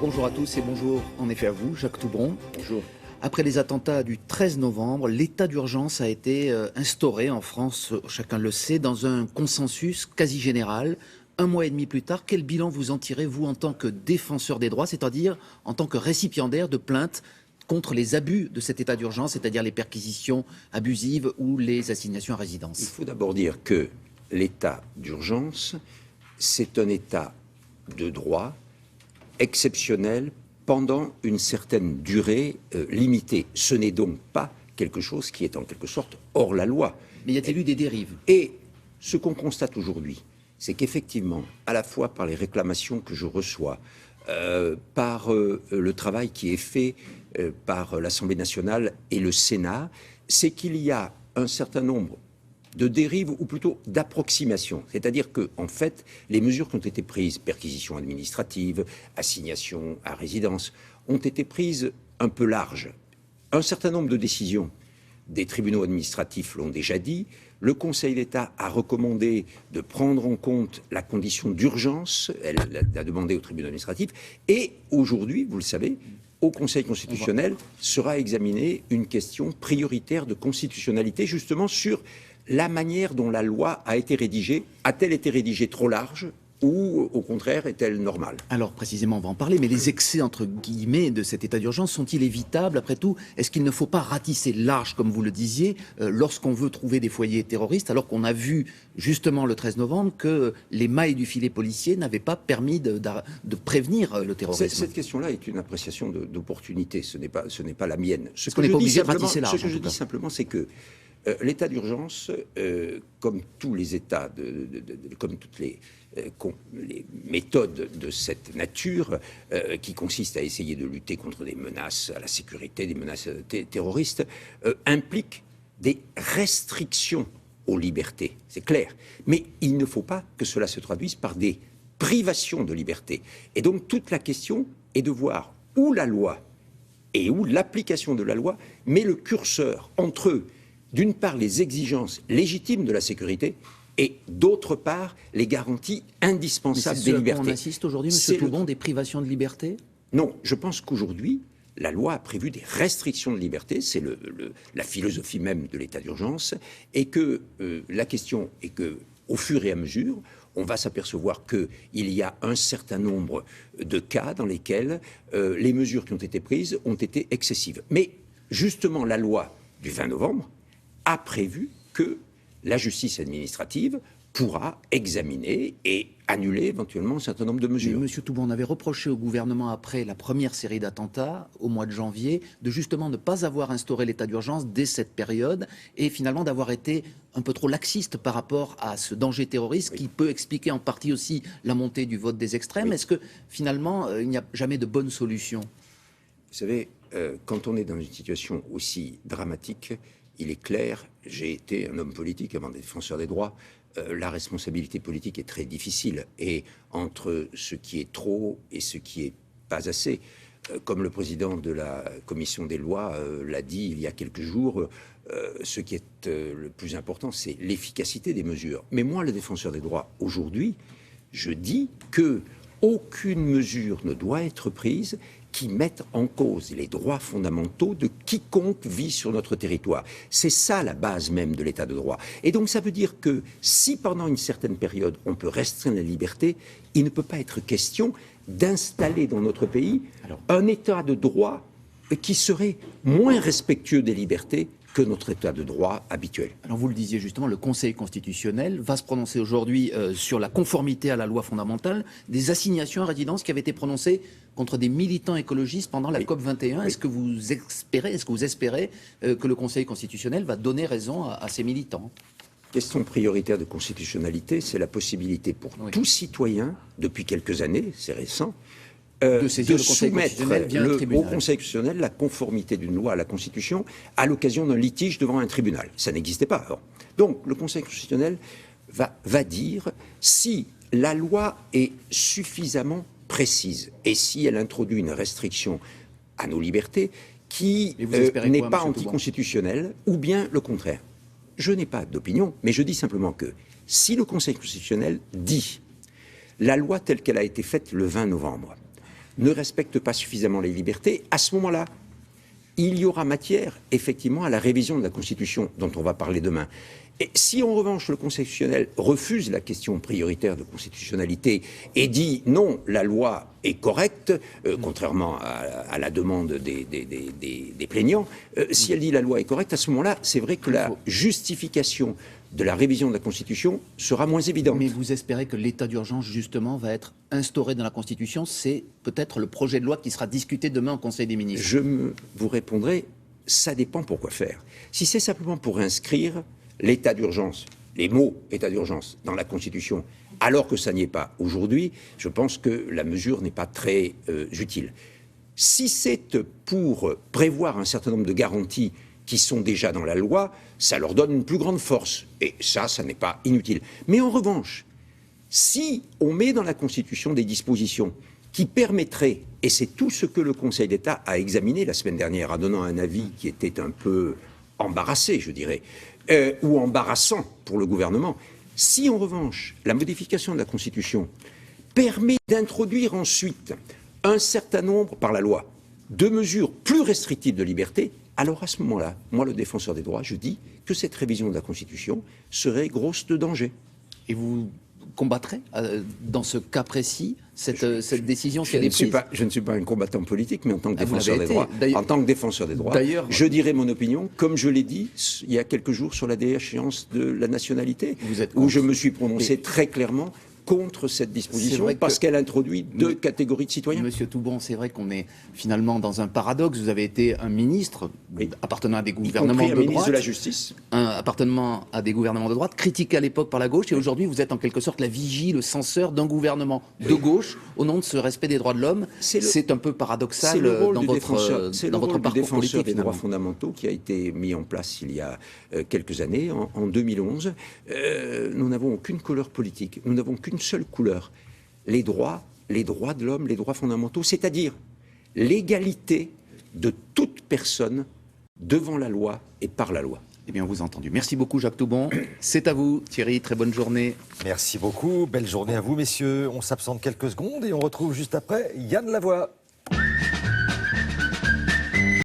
Bonjour à tous et bonjour en effet à vous, Jacques Toubron. Bonjour. Après les attentats du 13 novembre, l'état d'urgence a été instauré en France, chacun le sait, dans un consensus quasi général. Un mois et demi plus tard, quel bilan vous en tirez, vous, en tant que défenseur des droits, c'est-à-dire en tant que récipiendaire de plaintes contre les abus de cet état d'urgence, c'est-à-dire les perquisitions abusives ou les assignations à résidence? Il faut d'abord dire que l'état d'urgence, c'est un état de droit exceptionnel pendant une certaine durée limitée. Ce n'est donc pas quelque chose qui est en quelque sorte hors la loi. Mais y a-t-il eu des dérives? Et ce qu'on constate aujourd'hui, c'est qu'effectivement, à la fois par les réclamations que je reçois, par le travail qui est fait par l'Assemblée nationale et le Sénat, c'est qu'il y a un certain nombre de dérives, ou plutôt d'approximations. C'est-à-dire que, en fait, les mesures qui ont été prises, perquisition administrative, assignation à résidence, ont été prises un peu larges. Un certain nombre de décisions des tribunaux administratifs l'ont déjà dit. Le Conseil d'État a recommandé de prendre en compte la condition d'urgence. Elle l'a demandé au tribunal administratif. Et aujourd'hui, vous le savez, au Conseil constitutionnel sera examinée une question prioritaire de constitutionnalité, justement sur la manière dont la loi a été rédigée. A-t-elle été rédigée trop large ou, au contraire, est-elle normale? Alors, précisément, on va en parler, mais les excès, entre guillemets, de cet état d'urgence sont-ils évitables? Après tout, est-ce qu'il ne faut pas ratisser large, comme vous le disiez, lorsqu'on veut trouver des foyers terroristes, alors qu'on a vu, justement, le 13 novembre, que les mailles du filet policier n'avaient pas permis de prévenir le terrorisme? Cette question-là est une appréciation d'opportunité, ce n'est pas la mienne. Ce que je dis simplement, c'est que l'état d'urgence, comme tous les états, comme toutes les méthodes de cette nature, qui consistent à essayer de lutter contre des menaces à la sécurité, des menaces terroristes, implique des restrictions aux libertés, c'est clair. Mais il ne faut pas que cela se traduise par des privations de liberté. Et donc toute la question est de voir où la loi et où l'application de la loi met le curseur entre, d'une part, les exigences légitimes de la sécurité et, d'autre part, les garanties indispensables des libertés. On insiste aujourd'hui, M. Toubron, des privations de liberté? Non, je pense qu'aujourd'hui, la loi a prévu des restrictions de liberté, c'est la philosophie même de l'état d'urgence, et que la question est que, au fur et à mesure, on va s'apercevoir qu'il y a un certain nombre de cas dans lesquels les mesures qui ont été prises ont été excessives. Mais justement, la loi du 20 novembre a prévu que la justice administrative pourra examiner et annuler éventuellement un certain nombre de mesures. Monsieur Toubron, on avait reproché au gouvernement, après la première série d'attentats, au mois de janvier, de justement ne pas avoir instauré l'état d'urgence dès cette période et finalement d'avoir été un peu trop laxiste par rapport à ce danger terroriste qui peut expliquer en partie aussi la montée du vote des extrêmes. Est-ce que finalement, il n'y a jamais de bonne solution? Vous savez, quand on est dans une situation aussi dramatique, il est clair, j'ai été un homme politique avant d'être défenseur des droits, la responsabilité politique est très difficile. Et entre ce qui est trop et ce qui est pas assez, comme le président de la commission des lois l'a dit il y a quelques jours, ce qui est le plus important, c'est l'efficacité des mesures. Mais moi, le défenseur des droits, aujourd'hui, je dis que aucune mesure ne doit être prise qui mettent en cause les droits fondamentaux de quiconque vit sur notre territoire. C'est ça la base même de l'état de droit. Et donc ça veut dire que si pendant une certaine période on peut restreindre la liberté, il ne peut pas être question d'installer dans notre pays un état de droit qui serait moins respectueux des libertés que notre état de droit habituel. Alors vous le disiez justement, le Conseil constitutionnel va se prononcer aujourd'hui sur la conformité à la loi fondamentale des assignations à résidence qui avaient été prononcées contre des militants écologistes pendant la COP 21. Oui. Est-ce que vous espérez que le Conseil constitutionnel va donner raison à ces militants? Question prioritaire de constitutionnalité, c'est la possibilité pour tout citoyen, depuis quelques années, c'est récent, de soumettre au Conseil constitutionnel la conformité d'une loi à la Constitution à l'occasion d'un litige devant un tribunal. Ça n'existait pas avant. Donc le Conseil constitutionnel va dire si la loi est suffisamment précise et si elle introduit une restriction à nos libertés qui n'est pas anticonstitutionnelle ou bien le contraire. Je n'ai pas d'opinion, mais je dis simplement que si le Conseil constitutionnel dit la loi telle qu'elle a été faite le 20 novembre ne respecte pas suffisamment les libertés, à ce moment-là, il y aura matière, effectivement, à la révision de la Constitution, dont on va parler demain. Et si, en revanche, le Conseil constitutionnel refuse la question prioritaire de constitutionnalité et dit non, la loi est correcte, contrairement à la demande des plaignants, si elle dit la loi est correcte, à ce moment-là, c'est vrai que la justification de la révision de la Constitution sera moins évidente. Mais vous espérez que l'état d'urgence, justement, va être instauré dans la Constitution? C'est peut-être le projet de loi qui sera discuté demain au Conseil des ministres. Vous répondrai, ça dépend pour quoi faire. Si c'est simplement pour inscrire l'état d'urgence, les mots état d'urgence dans la Constitution, alors que ça n'y est pas aujourd'hui, je pense que la mesure n'est pas très utile. Si c'est pour prévoir un certain nombre de garanties qui sont déjà dans la loi, ça leur donne une plus grande force. Et ça n'est pas inutile. Mais en revanche, si on met dans la Constitution des dispositions qui permettraient, et c'est tout ce que le Conseil d'État a examiné la semaine dernière, en donnant un avis qui était un peu embarrassé, je dirais, ou embarrassant pour le gouvernement, si en revanche la modification de la Constitution permet d'introduire ensuite un certain nombre, par la loi, de mesures plus restrictives de liberté, alors à ce moment-là, moi le défenseur des droits, je dis que cette révision de la Constitution serait grosse de danger. Et vous combattrez dans ce cas précis cette décision si elle est prise? Je ne suis pas un combattant politique, mais en tant que défenseur des droits, je dirais mon opinion, comme je l'ai dit il y a quelques jours sur la déchéance de la nationalité, où je me suis prononcé très clairement contre cette disposition parce qu'elle introduit deux catégories de citoyens. Monsieur Toubon, c'est vrai qu'on est finalement dans un paradoxe. Vous avez été un ministre appartenant à des gouvernements de droite, ministre de la Justice, appartenant à des gouvernements de droite, critiqué à l'époque par la gauche, et aujourd'hui vous êtes en quelque sorte la vigie, le censeur d'un gouvernement de gauche au nom de ce respect des droits de l'homme. C'est un peu paradoxal dans votre parcours politique. Des droits fondamentaux qui a été mis en place il y a quelques années, en 2011. Nous n'avons aucune couleur politique, nous n'avons qu'une seule couleur, les droits de l'homme, les droits fondamentaux, c'est-à-dire l'égalité de toute personne devant la loi et par la loi. Eh bien, vous entendu. Merci beaucoup, Jacques Toubon. C'est à vous, Thierry. Très bonne journée. Merci beaucoup. Belle journée à vous, messieurs. On s'absente quelques secondes et on retrouve juste après Yann Lavoie.